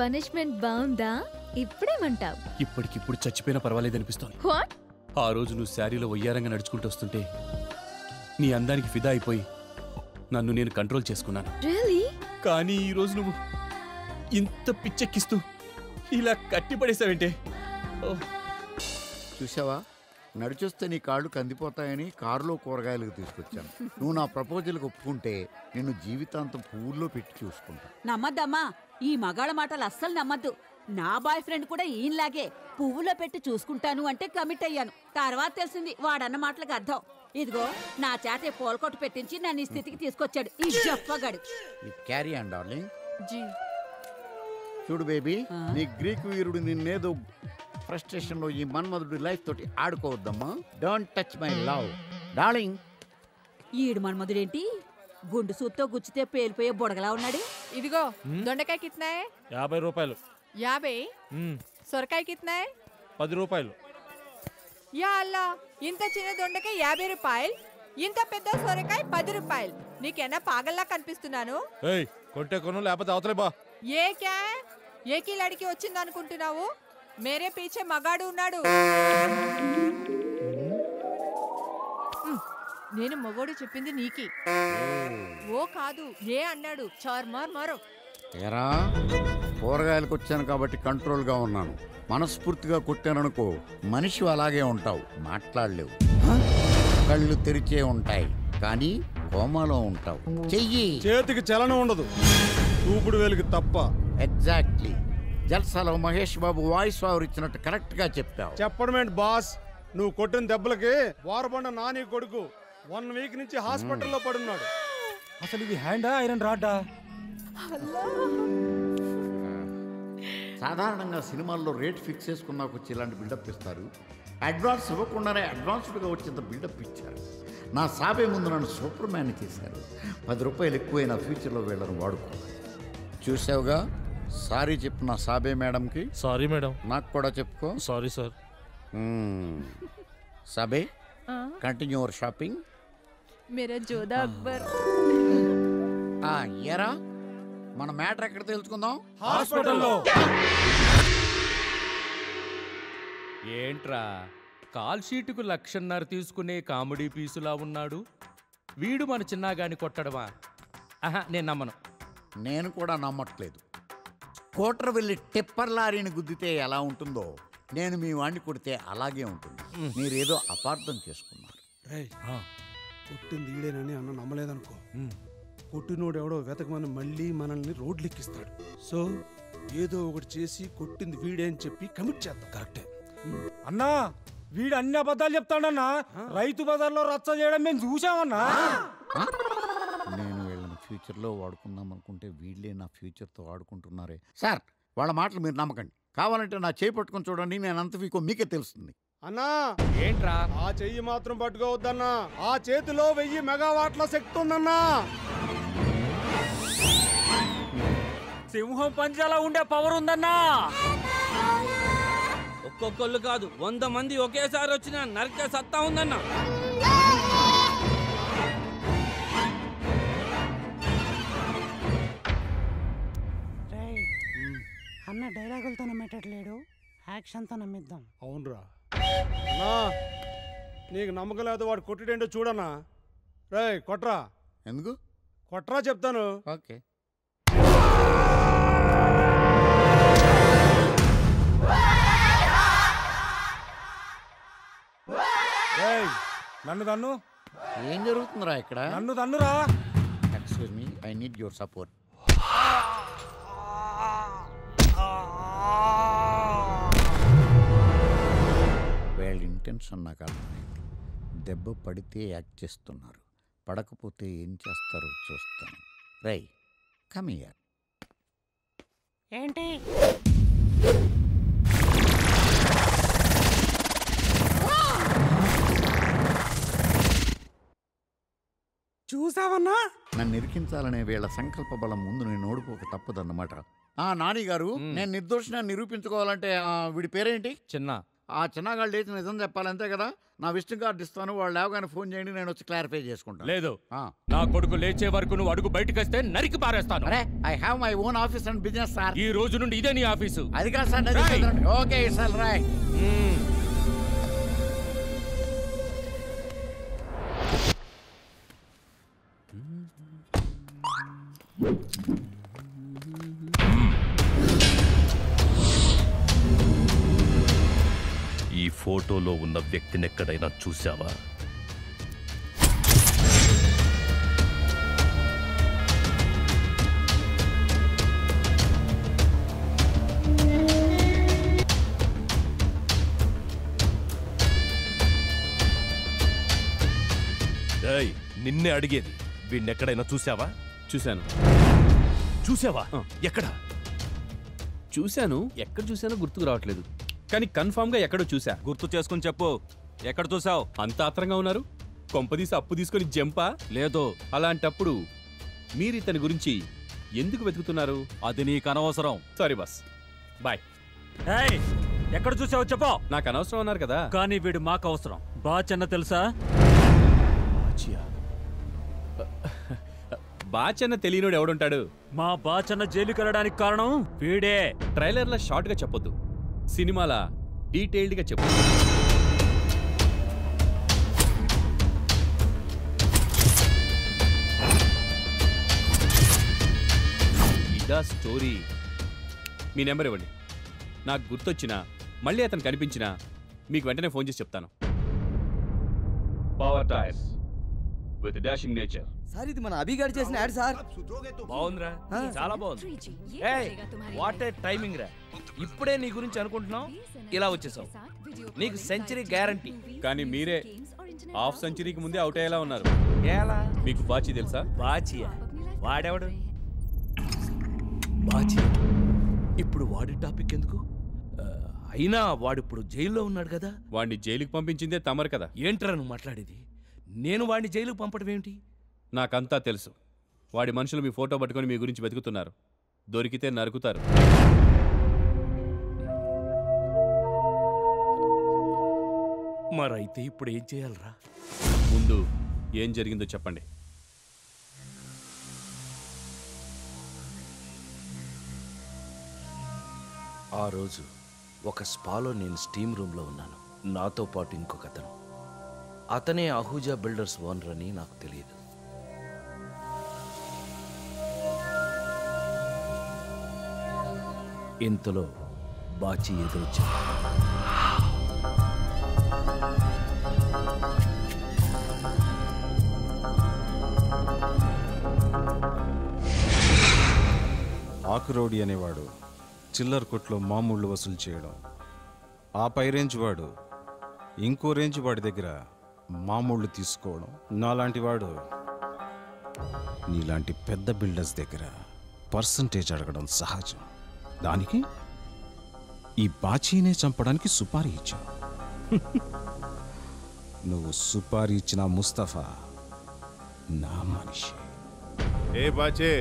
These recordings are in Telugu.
పనిష్మెంట్ బాగుందా? ఇప్పుడేమంటావు? ఇప్పటికిప్పుడు చచ్చిపోయినా పర్వాలేదు అనిపిస్తోంది. వాట్? ఆ రోజు నువ్వు శారీలో వయ్యారంగా నడుచుకుంటూ వస్తుంటే నీ అందానికి ఫిదా అయిపోయి నన్ను నేను కంట్రోల్ చేసుకున్నాను. రియల్లీ? కానీ ఈ రోజు నువ్వు ఇంత పిచ్చెక్కిస్తూ ఇలా కట్టిపడేసావేంటే? చూసావా, నడిచొస్తే నీ కాళ్ళు కందిపోతాయని కారులో కూరగాయలకు తీసుకొచ్చాను. నువ్వు నా ప్రపోజల్కి ఒప్పుకుంటే నిన్ను జీవితాంతం పువ్వుల్లో పెట్టి చూసుకుంటా. నమ్మద్దమ్మా, ఈ మగాళ్ళ మాటలు అస్సలు నమ్మద్దు. నా బాయ్ ఫ్రెండ్ కూడా ఈయనలాగే పువ్వులో పెట్టి చూసుకుంటాను అంటే కమిట్ అయ్యాను. తర్వాత తెలిసింది వాడన్న మాటలకు అర్థం. ఇదిగో నా చేతే పోల్కొట్టు పెట్టించి నన్ను ఈ స్థితికి తీసుకొచ్చాడు ఈ జప్పగాడు. Carry and darling. జీ. చూడు బేబీ, నీ గ్రీక్ వీరుడు నిన్నేదో ఫ్రస్ట్రేషన్ లో ఈ మన్మధుడి లైఫ్ తోటి ఆడుకోవద్దమ్మా. Don't touch my love darling. ఈడు మన్మధుడేంటి గుండు సూత్తో గుచ్చితే పేలిపోయే బుడగలా ఉన్నాడు. ఇదిగో దొండకాయ కిतना है? 50 రూపాయలు. 50. సొరకాయ కిतना है? 10 రూపాయలు. యా అల్లా, ఇంత చిన్న దొండకాయ 50 రూపాయలు, ఇంత పెద్ద సొరకాయ 10 రూపాయలు. నీకేనా పాగల్లా కనిపిస్తున్నాను? ఏయ్, కొంటే కొను లేకపోతే అవతలే బా. ఏ క్యా ఏకీ లడికి వచ్చింది అనుకుంటున్నావు? మేరే పీచే మగాడు ఉన్నాడు. నేను మగోడు చెప్పింది నీకి. ఓ కాదు, ఏ అన్నాడు. చార్ మార్ మారో. ఏరా, కూరగాయలకు వచ్చాను కాబట్టి కంట్రోల్గా ఉన్నాను. మనస్ఫూర్తిగా కొట్టాననుకో మనిషి అలాగే ఉంటావు, మాట్లాడలేవు, కళ్ళు తెరిచే ఉంటాయి కానీ కోమాలో ఉంటావు. చెయ్యి చేతికి చలనం ఉండదు, చూపుడు వేలికి తప్ప. Exactly. జల్సాలో Mahesh Babu voice over ఇచ్చినట్టు కరెక్ట్ గా చెప్పావు. చెప్పడం ఏంటి బాస్, నువ్వు కొట్టిన దెబ్బలకి వారబండ నాని కొడుకు 1 వీక్ నుంచి హాస్పిటల్లో పడున్నాడు. అసలు ఇది హ్యాండా ఐరన్ రాడ్డా? సాధారణంగా సినిమాల్లో రేట్ ఫిక్స్ చేసుకున్నాక వచ్చి ఇలాంటి బిల్డప్ ఇస్తారు. అడ్వాన్స్ ఇవ్వకుండానే అడ్వాన్స్డ్గా వచ్చేంత బిల్డప్ ఇచ్చారు. నా సాబే ముందు నన్ను సూపర్ మ్యాన్ చేశారు. 10 రూపాయలు ఎక్కువైనా ఫ్యూచర్లో వీళ్ళని వాడుకోవాలి. చూసావుగా, సారీ చెప్పు నా సాబే మేడంకి. Sorry madam. నాకు కూడా చెప్పుకో. Sorry sir. సాబే, కంటిన్యూ యువర్ షాపింగ్. మేరా జోదా అక్బర్. ఎరా, మన మ్యాటర్ ఎక్కడ తెలుసుకుందాం? హాస్పిటల్లో. ఏంట్రా, కాల్ షీటుకు 1,50,000 తీసుకునే కామెడీ పీసులా ఉన్నాడు వీడు. మన చిన్నగాని కొట్టడమా? ఆహా, నేను నమ్మను. నేను కూడా నమ్మట్లేదు. కోటర్ వెళ్ళి టిప్పర్ లారీని గుద్దితే ఎలా ఉంటుందో నేను మీ వాడిని కొడితే అలాగే ఉంటుంది. మీరేదో అపార్థం చేసుకున్నారు. కొట్టింది ఈడేనని అన్న నమ్మలేదనుకో, కొట్టినోడు ఎవడో వెతకమని మళ్ళీ మనల్ని రోడ్లెక్కిస్తాడు. సో ఏదో ఒకటి చేసి కొట్టింది వీడే అని చెప్పి కమిట్ చేద్దాం. కరెక్టే అన్నా, వీడు అన్ని అబద్ధాలు చెప్తాడన్నా. రైతు బజార్లో రచ్చ చేయడం మేము చూసామన్నా. నేను వీళ్ళని ఫ్యూచర్లో వాడుకుందాం అనుకుంటే వీళ్ళే నా ఫ్యూచర్తో ఆడుకుంటున్నారే. సార్, వాళ్ళ మాటలు మీరు నమ్మకండి. కావాలంటే నా చేయి పట్టుకొని చూడండి, నేను అంత వీకో మీకే తెలుస్తుంది. అన్నా, ఏంట్రా, ఆ చెయ్యి మాత్రం పట్టుకోవద్దన్నా. ఆ చేతిలో 1000 మెగావాట్ల శక్తి ఉందన్నా. సింహం పంజాలా ఉండే పవర్ ఉందన్నా. ఒక్కొక్కళ్ళు కాదు 100 మంది ఒకేసారి వచ్చిన నరికే సత్తా ఉందన్నా. అన్న డైలాగులతో నమ్మేటట్లేడు, యాక్షన్తో నమ్మిద్దాం. అవునరా అన్నా, నీకు నమ్మకం లేదు వాడు కొట్టిడేంటో చూడన్నా. రే కొట్రా. ఎందుకు కొట్రా చెప్తాను. ఓకే. నన్ను దన్ను. ఏం జరుగుతుందిరా ఇక్కడ? నన్ను దన్నురా. Excuse me, I need your support. వీళ్ళ ఇంటెన్షన్ నాకు అర్థమైంది. దెబ్బ పడితే యాక్ట్ చేస్తున్నారు, పడకపోతే ఏం చేస్తారో చూస్తాను. రై, కమ్ హియర్. ఏంటి? చూసావన్నా? నన్ను ఇరికించాలనే వీళ్ళ సంకల్ప బలం ముందు నేను ఓడిపోక తప్పదన్నమాట. నాని గారు, నేను నిర్దోషిని నిరూపించుకోవాలంటే వీడి పేరేంటి? చిన్న. ఆ చిన్నగాళ్ళు లేచి నిజం చెప్పాలి అంతే కదా. నా విజిటింగ్ కార్డు ఇస్తాను, వాళ్ళు లేవగానే ఫోన్ చేయండి, నేను వచ్చి క్లారిఫై చేసుకుంటాను. లేదు, నా కొడుకు లేచే వరకు నువ్వు అడుగు బయటకు వస్తే నరికి పారేస్తాను. అరే I have my own office and business sir. ఈ రోజు నుండి ఇదే నీ ఆఫీసు. అది కాదు సార్. Okay sir Roy. ఈ ఫోటోలో ఉన్న వ్యక్తిని ఎక్కడైనా చూసావా? నిన్నే అడిగేది, వీడిని ఎక్కడైనా చూసావా? చూశాను. చూసావా? ఎక్కడ చూశాను? ఎక్కడ చూశానో గుర్తుకు రావట్లేదు, కానీ కన్ఫామ్ గా ఎక్కడో చూసా. గుర్తు చేసుకుని చెప్పు, ఎక్కడ చూసావు? అంత ఆత్రంగా ఉన్నారు. కొంపదీసి అప్పు తీసుకొని జంపా? లేదు. అలాంటప్పుడు మీరు ఇతని గురించి ఎందుకు వెతుకుతున్నారు? అది నీకు అనవసరం. Sorry boss, bye. ఎక్కడ చూసావు చెప్పు. నాకు అనవసరం అన్నారు కదా. కానీ వీడు మాకు అవసరం. బాచన్న తెలుసా? బాచన్న తెలియనోడు ఎవడుంటాడు? మా బాచన్న జైలుకి వెళ్ళడానికి కారణం వీడే. ట్రైలర్లో షార్ట్ గా చెప్పొద్దు, సినిమాల డీటెయిల్డ్ గా చెప్పు. ఇదా స్టోరీ. మీ నెంబర్ ఇవ్వండి. నాకు గుర్తొచ్చినా మళ్ళీ అతను కనిపించినా మీకు వెంటనే ఫోన్ చేసి చెప్తాను. Power tyres with dashing nature. Sir ఇది మన అభిగాడు చేసిన యాడ్ సార్. బాగుందిరా, చాలా బాగుంది. వాట్ ఏ టైమింగ్ రా, ఇప్పుడే నీ గురించి అనుకుంటున్నావు, ఇలా వచ్చేసావు. నీకు సెంచరీ గ్యారంటీ. కానీ మీరే హాఫ్ సెంచరీకి ముందే అవుట్ అయ్యేలా ఉన్నారు. ఎలా? మీకు బాచీ తెలుసా? బాచియా? వాడెవడు? బాచి ఇప్పుడు వాడి టాపిక్ ఎందుకు? అయినా వాడిప్పుడు జైల్లో ఉన్నాడు కదా. వాడిని జైలుకి పంపించిందే తమరు కదా. ఏంట్రా నువ్వు మాట్లాడేది? నేను వాడిని జైలుకు పంపడం ఏమిటి? నాకంతా తెలుసు. వాడి మనుషులు మీ ఫోటో పట్టుకొని మీ గురించి వెతుకుతున్నారు. దొరికితే నరుకుతారు. మరైతే ఇప్పుడు ఏం చేయాలరా? ముందు ఏం జరిగిందో చెప్పండి. ఆ రోజు ఒక స్పాలో నేను స్టీమ్ రూమ్లో ఉన్నాను. నాతో పాటు ఇంకొక అతను. అతనే అహూజా బిల్డర్స్ ఓనర్ అని నాకు తెలియదు. ఇంతలో బాచి ఎదురొచ్చింది. ఆకురౌడి అనేవాడు చిల్లర కొట్లో మామూళ్ళు వసూలు చేయడం, ఆ పై రేంజ్ వాడు ఇంకో రేంజ్ వాడి దగ్గర మామూళ్ళు తీసుకోవడం, నాలాంటి వాడు నీలాంటి పెద్ద బిల్డర్స్ దగ్గర పర్సంటేజ్ అడగడం సహజం. దానికి ఈ బాచీనే చంపడానికి సుపారీ ఇచ్చావు. నువ్వు సుపారీ ఇచ్చిన ముస్తఫా నా మనిషి. ఏ బాచే,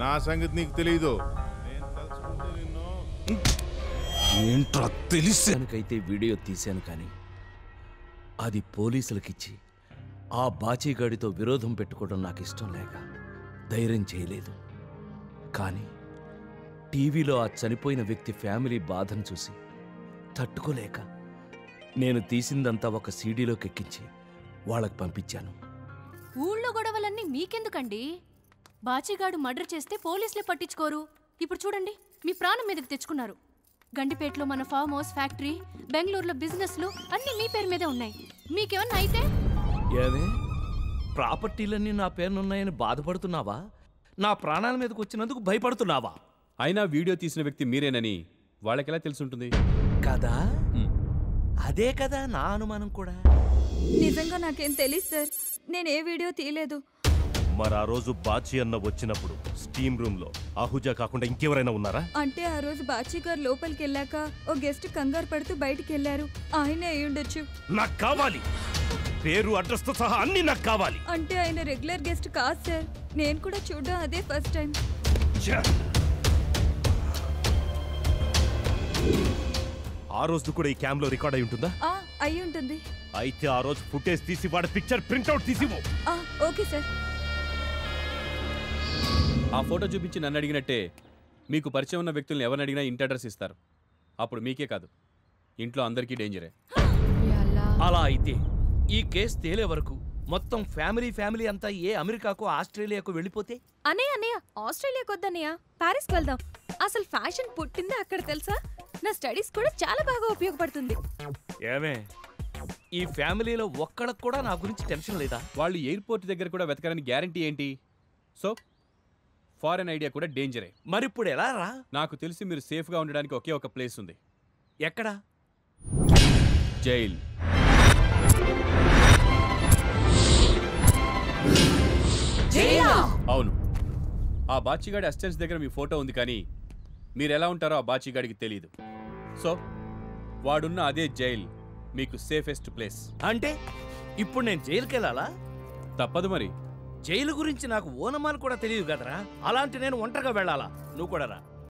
నా సంగతి నీకు తెలీదు. ఏంట్రా తెలిసానికైతే వీడియో తీశాను, కానీ అది పోలీసులకిచ్చి ఆ బాచీగాడితో విరోధం పెట్టుకోవడం నాకు ఇష్టం లేక ధైర్యం చేయలేదు. కానీ టీవీలో ఆ చనిపోయిన వ్యక్తి ఫ్యామిలీ బాధను చూసి తట్టుకోలేక నేను తీసిందంతా ఒక సీడీలోకి ఎక్కించి వాళ్ళకి పంపించాను. ఊళ్ళో గొడవలన్నీ మీకెందుకండి? బాచిగాడు మర్డర్ చేస్తే పోలీసులే పట్టించుకోరు. ఇప్పుడు చూడండి, మీ ప్రాణం మీదకి తెచ్చుకున్నారు. గండిపేటలో మన ఫామ్ హౌస్, ఫ్యాక్టరీ, బెంగళూరులో బిజినెస్లు అన్నీ మీ పేరు మీదే ఉన్నాయి. మీకేమన్నా అయితే? ఏమే, ప్రాపర్టీలన్నీ నా పేరునున్నాయని బాధపడుతున్నావా? నా ప్రాణాల మీదకి వచ్చినందుకు భయపడుతున్నావా? అయినా వీడియో తీసిన వ్యక్తి మీరేనని వాళ్ళకెలా తెలుసుంటుంది కదా? అదే కదా నా అనుమానం కూడా. నిజంగా నాకేం తెలియదు సార్, నేను ఏ వీడియో తీయలేదు. మరి ఆ రోజు బాచి అన్న వచ్చినప్పుడు స్టీమ్ రూమ్ లో అహూజా కాకుండా ఇంకెవరైనా ఉన్నారా? అంటే ఆ రోజు బాచి గారు లోపలికి వెళ్ళాక ఓ గెస్ట్ కంగారు పడుతూ బయటికి వెళ్ళారు. ఆయనే అయి ఉండొచ్చు. నాకు కావాలి, పేరు అడ్రస్ తో సహా అన్ని నాకు కావాలి. అంటే ఆయన రెగ్యులర్ గెస్ట్ కాదు సార్, నేను కూడా చూడడం అదే ఫస్ట్ టైం. ఆ రోజు కూడా ఈ క్యామ్ లో రికార్డ్ అయి ఉంటుందా? అయి ఉంటుంది. అయితే ఆ రోజు ఫుటేజ్ తీసి వాడి పిక్చర్ ప్రింట్అవుట్ తీసివ్వు. Okay sir. ఆ ఫోటో చూపించి నన్ను అడిగినట్టే మీకు పరిచయం ఉన్న వ్యక్తులను ఎవరిని అడిగినా ఇంటి అడ్రస్ ఇస్తారు. అప్పుడు మీకే కాదు, ఇంట్లో అందరికీ డేంజరే. అలా అయితే ఈ కేసు తేలే వరకు మొత్తం ఫ్యామిలీ అంతా ఏ అమెరికాకు ఆస్ట్రేలియాకు వెళ్ళిపోతే? అన్నయ్య ఆస్ట్రేలియాకి వద్దన్నయ్య, ప్యారిస్కి వెళ్దాం. అసలు ఫ్యాషన్ పుట్టిందే అక్కడ తెలుసా? నా స్టడీస్ కూడా చాలా బాగా ఉపయోగపడుతుంది. ఏమే, ఈ ఫ్యామిలీలో ఒక్కళ్ళకు కూడా నా గురించి టెన్షన్ లేదా? వాళ్ళు ఎయిర్పోర్ట్ దగ్గర కూడా వెతకడానికి గ్యారంటీ ఏంటి? సో ఫారెన్ ఐడియా కూడా డేంజరే. మరిప్పుడు ఎలా రా? నాకు తెలిసి మీరు సేఫ్గా ఉండడానికి ఒకే ఒక ప్లేస్ ఉంది. ఎక్కడా? జైల్. అవును, ఆ బాచిగాడి అసిస్టెంట్స్ దగ్గర మీ ఫోటో ఉంది, కానీ మీరు ఎలా ఉంటారో ఆ బాచిగాడికి తెలియదు. సో వాడున్న అదే జైల్ మీకు సేఫెస్ట్ ప్లేస్. అంటే ఇప్పుడు నేను జైలుకి వెళ్ళాలా? తప్పదు మరి. జైలు గురించి నాకు ఓనమాలు కూడా తెలియదు కదరా. అలాంటి నేను ఒంటరిగా వెళ్ళాలా? నువ్వు కూడా రా.